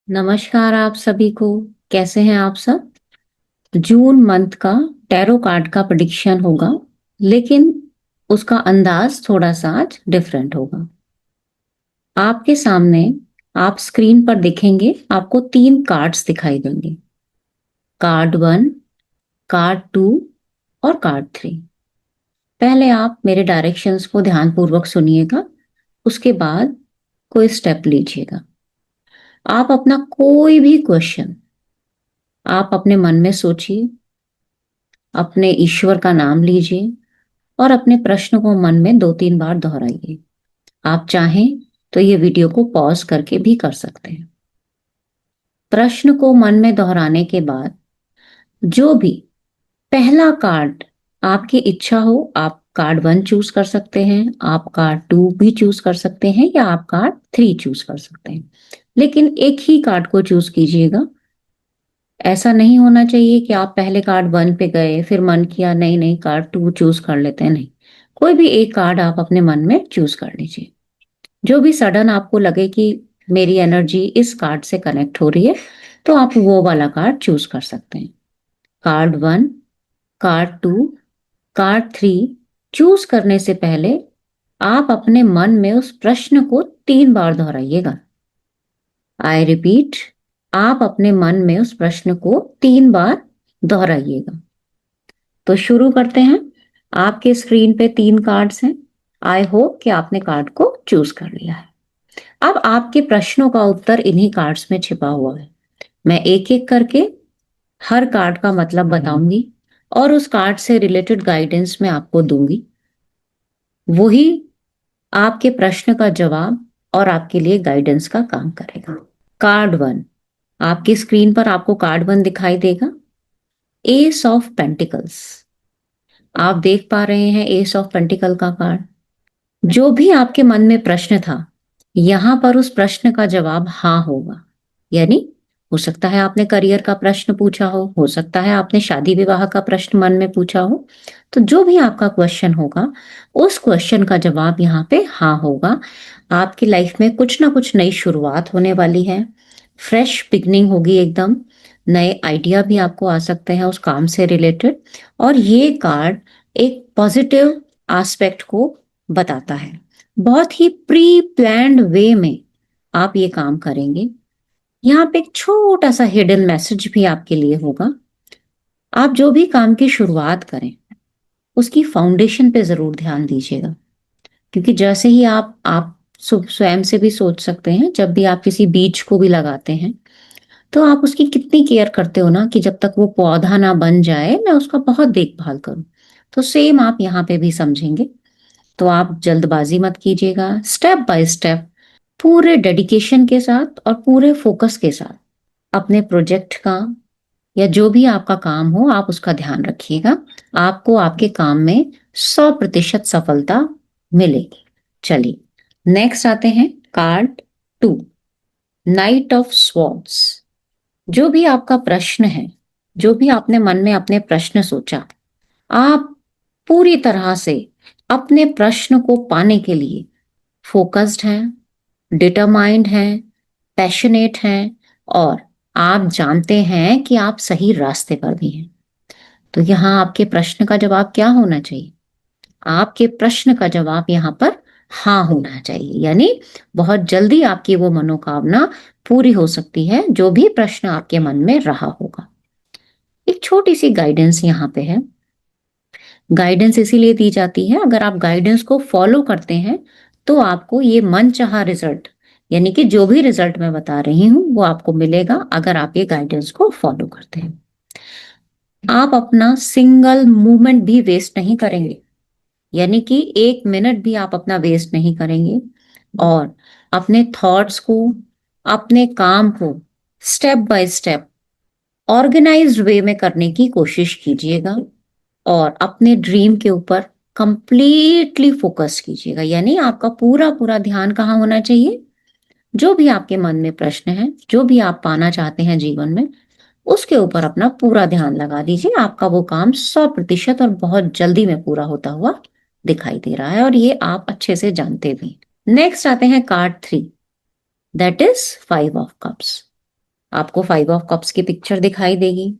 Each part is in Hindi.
नमस्कार आप सभी को। कैसे हैं आप सब। जून मंथ का टैरो कार्ड का प्रेडिक्शन होगा, लेकिन उसका अंदाज थोड़ा सा आज डिफरेंट होगा। आपके सामने आप स्क्रीन पर देखेंगे, आपको 3 कार्ड्स दिखाई देंगे। कार्ड 1, कार्ड 2 और कार्ड 3। पहले आप मेरे डायरेक्शंस को ध्यानपूर्वक सुनिएगा, उसके बाद कोई स्टेप लीजिएगा। आप अपना कोई भी क्वेश्चन आप अपने मन में सोचिए, अपने ईश्वर का नाम लीजिए और अपने प्रश्न को मन में 2-3 बार दोहराइए। आप चाहें तो ये वीडियो को पॉज करके भी कर सकते हैं। प्रश्न को मन में दोहराने के बाद जो भी पहला कार्ड आपकी इच्छा हो, आप कार्ड 1 चूज कर सकते हैं, आप कार्ड 2 भी चूज कर सकते हैं या आप कार्ड 3 चूज कर सकते हैं। लेकिन एक ही कार्ड को चूज कीजिएगा। ऐसा नहीं होना चाहिए कि आप पहले कार्ड 1 पे गए फिर मन किया नहीं नहीं कार्ड 2 चूज कर लेते हैं। नहीं, कोई भी एक कार्ड आप अपने मन में चूज कर लीजिए। जो भी सडन आपको लगे कि मेरी एनर्जी इस कार्ड से कनेक्ट हो रही है, तो आप वो वाला कार्ड चूज कर सकते हैं। कार्ड 1, कार्ड 2, कार्ड 3 चूज करने से पहले आप अपने मन में उस प्रश्न को 3 बार दोहराइएगा। आई रिपीट, आप अपने मन में उस प्रश्न को 3 बार दोहराइएगा। तो शुरू करते हैं। आपके स्क्रीन पे 3 कार्ड्स हैं। आई होप कि आपने कार्ड को चूज कर लिया है। अब आपके प्रश्नों का उत्तर इन्हीं कार्ड्स में छिपा हुआ है। मैं एक एक करके हर कार्ड का मतलब बताऊंगी और उस कार्ड से रिलेटेड गाइडेंस मैं आपको दूंगी। वही आपके प्रश्न का जवाब और आपके लिए गाइडेंस का काम करेगा। कार्ड 1, आपकी स्क्रीन पर आपको कार्ड 1 दिखाई देगा। S of pentacles. आप देख पा रहे हैं एस ऑफ पेंटिकल का कार्ड। जो भी आपके मन में प्रश्न था, यहां पर उस प्रश्न का जवाब हाँ होगा। यानी हो सकता है आपने करियर का प्रश्न पूछा हो सकता है आपने शादी विवाह का प्रश्न मन में पूछा हो। तो जो भी आपका क्वेश्चन होगा, उस क्वेश्चन का जवाब यहाँ पे हाँ होगा। आपकी लाइफ में कुछ ना कुछ नई शुरुआत होने वाली है। फ्रेश बिगनिंग होगी एकदम। नए आइडिया भी आपको आ सकते हैं उस काम से रिलेटेड। और ये कार्ड एक पॉजिटिव एस्पेक्ट को बताता है। बहुत ही प्री प्लान्ड वे में आप ये काम करेंगे। यहाँ पे एक छोटा सा हिडन मैसेज भी आपके लिए होगा। आप जो भी काम की शुरुआत करें, उसकी फाउंडेशन पे जरूर ध्यान दीजिएगा। क्योंकि जैसे ही आप स्वयं से भी सोच सकते हैं, जब भी आप किसी बीज को भी लगाते हैं, तो आप उसकी कितनी केयर करते हो ना, कि जब तक वो पौधा ना बन जाए मैं उसका बहुत देखभाल करूं। तो सेम आप यहाँ पे भी समझेंगे। तो आप जल्दबाजी मत कीजिएगा। स्टेप बाय स्टेप पूरे डेडिकेशन के साथ और पूरे फोकस के साथ अपने प्रोजेक्ट का या जो भी आपका काम हो, आप उसका ध्यान रखिएगा। आपको आपके काम में 100% सफलता मिलेगी। चलिए, नेक्स्ट आते हैं कार्ड 2, नाइट ऑफ स्वॉर्ड्स। जो भी आपका प्रश्न है, जो भी आपने मन में अपने प्रश्न सोचा, आप पूरी तरह से अपने प्रश्न को पाने के लिए फोकस्ड हैं, डिटरमाइंड हैं, पैशनेट हैं और आप जानते हैं कि आप सही रास्ते पर भी हैं। तो यहाँ आपके प्रश्न का जवाब क्या होना चाहिए? आपके प्रश्न का जवाब यहाँ पर हाँ होना चाहिए। यानी बहुत जल्दी आपकी वो मनोकामना पूरी हो सकती है, जो भी प्रश्न आपके मन में रहा होगा। एक छोटी सी गाइडेंस यहाँ पे है। गाइडेंस इसीलिए दी जाती है, अगर आप गाइडेंस को फॉलो करते हैं तो आपको ये मनचाहा रिजल्ट, यानी कि जो भी रिजल्ट मैं बता रही हूं वो आपको मिलेगा, अगर आप ये गाइडेंस को फॉलो करते हैं। आप अपना सिंगल मूवमेंट भी वेस्ट नहीं करेंगे। यानी कि 1 मिनट भी आप अपना वेस्ट नहीं करेंगे और अपने थॉट्स को, अपने काम को स्टेप बाय स्टेप ऑर्गेनाइज्ड वे में करने की कोशिश कीजिएगा और अपने ड्रीम के ऊपर कंप्लीटली फोकस कीजिएगा। यानी आपका पूरा पूरा ध्यान कहाँ होना चाहिए? जो भी आपके मन में प्रश्न है, जो भी आप पाना चाहते हैं जीवन में, उसके ऊपर अपना पूरा ध्यान लगा दीजिए। आपका वो काम 100% और बहुत जल्दी में पूरा होता हुआ दिखाई दे रहा है और ये आप अच्छे से जानते भी। नेक्स्ट आते हैं card 3, that is 5 of cups. आपको 5 ऑफ कप्स की पिक्चर दिखाई देगी।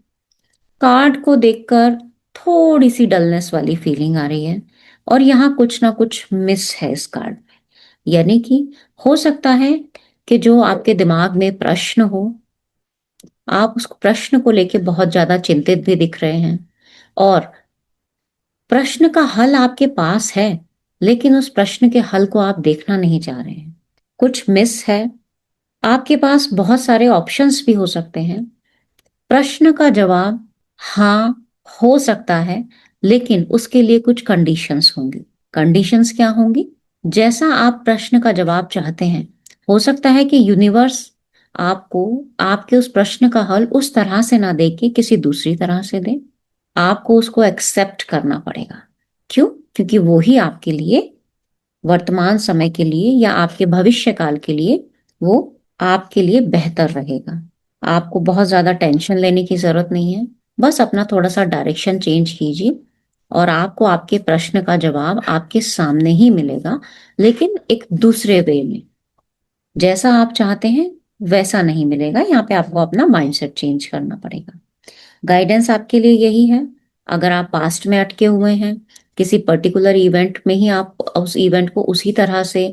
कार्ड को देखकर थोड़ी सी डलनेस वाली फीलिंग आ रही है और यहाँ कुछ ना कुछ मिस है इस कार्ड में। यानी कि हो सकता है कि जो आपके दिमाग में प्रश्न हो, आप उस प्रश्न को लेके बहुत ज्यादा चिंतित भी दिख रहे हैं और प्रश्न का हल आपके पास है, लेकिन उस प्रश्न के हल को आप देखना नहीं चाह रहे हैं। कुछ मिस है। आपके पास बहुत सारे ऑप्शंस भी हो सकते हैं। प्रश्न का जवाब हाँ हो सकता है, लेकिन उसके लिए कुछ कंडीशंस होंगी। कंडीशंस क्या होंगी? जैसा आप प्रश्न का जवाब चाहते हैं, हो सकता है कि यूनिवर्स आपको आपके उस प्रश्न का हल उस तरह से ना दे के किसी दूसरी तरह से दे। आपको उसको एक्सेप्ट करना पड़ेगा। क्यों? क्योंकि वो ही आपके लिए वर्तमान समय के लिए या आपके भविष्य काल के लिए वो आपके लिए बेहतर रहेगा। आपको बहुत ज्यादा टेंशन लेने की जरूरत नहीं है। बस अपना थोड़ा सा डायरेक्शन चेंज कीजिए और आपको आपके प्रश्न का जवाब आपके सामने ही मिलेगा, लेकिन एक दूसरे वे में। जैसा आप चाहते हैं वैसा नहीं मिलेगा। यहाँ पे आपको अपना माइंडसेट चेंज करना पड़ेगा। गाइडेंस आपके लिए यही है। अगर आप पास्ट में अटके हुए हैं, किसी पर्टिकुलर इवेंट में ही आप उस इवेंट को उसी तरह से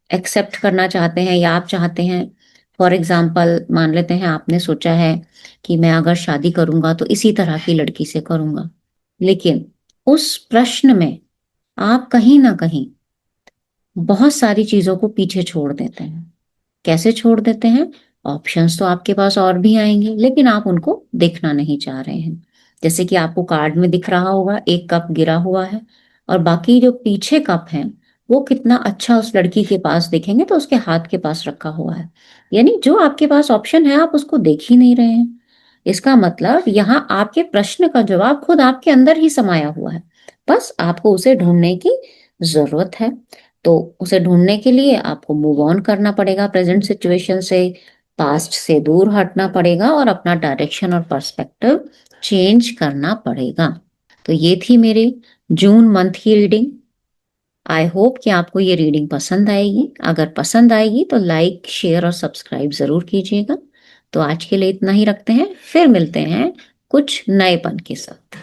एक्सेप्ट करना चाहते हैं, या आप चाहते हैं, फॉर एग्जाम्पल मान लेते हैं आपने सोचा है कि मैं अगर शादी करूंगा तो इसी तरह की लड़की से करूंगा, लेकिन उस प्रश्न में आप कहीं ना कहीं बहुत सारी चीजों को पीछे छोड़ देते हैं। कैसे छोड़ देते हैं? ऑप्शंस तो आपके पास और भी आएंगे, लेकिन आप उनको देखना नहीं चाह रहे हैं। जैसे कि आपको कार्ड में दिख रहा होगा, एक कप गिरा हुआ है और बाकी जो पीछे कप हैं वो कितना अच्छा उस लड़की के पास दिखेंगे, तो उसके हाथ के पास रखा हुआ है। यानी जो आपके पास ऑप्शन है आप उसको देख ही नहीं रहे हैं। इसका मतलब यहाँ आपके प्रश्न का जवाब खुद आपके अंदर ही समाया हुआ है। बस आपको उसे ढूंढने की जरूरत है। तो उसे ढूंढने के लिए आपको मूव ऑन करना पड़ेगा प्रेजेंट सिचुएशन से, पास्ट से दूर हटना पड़ेगा और अपना डायरेक्शन और पर्सपेक्टिव चेंज करना पड़ेगा। तो ये थी मेरी जून मंथ की रीडिंग। आई होप कि आपको ये रीडिंग पसंद आएगी। अगर पसंद आएगी तो लाइक, शेयर और सब्सक्राइब जरूर कीजिएगा। तो आज के लिए इतना ही रखते हैं, फिर मिलते हैं कुछ नएपन के साथ।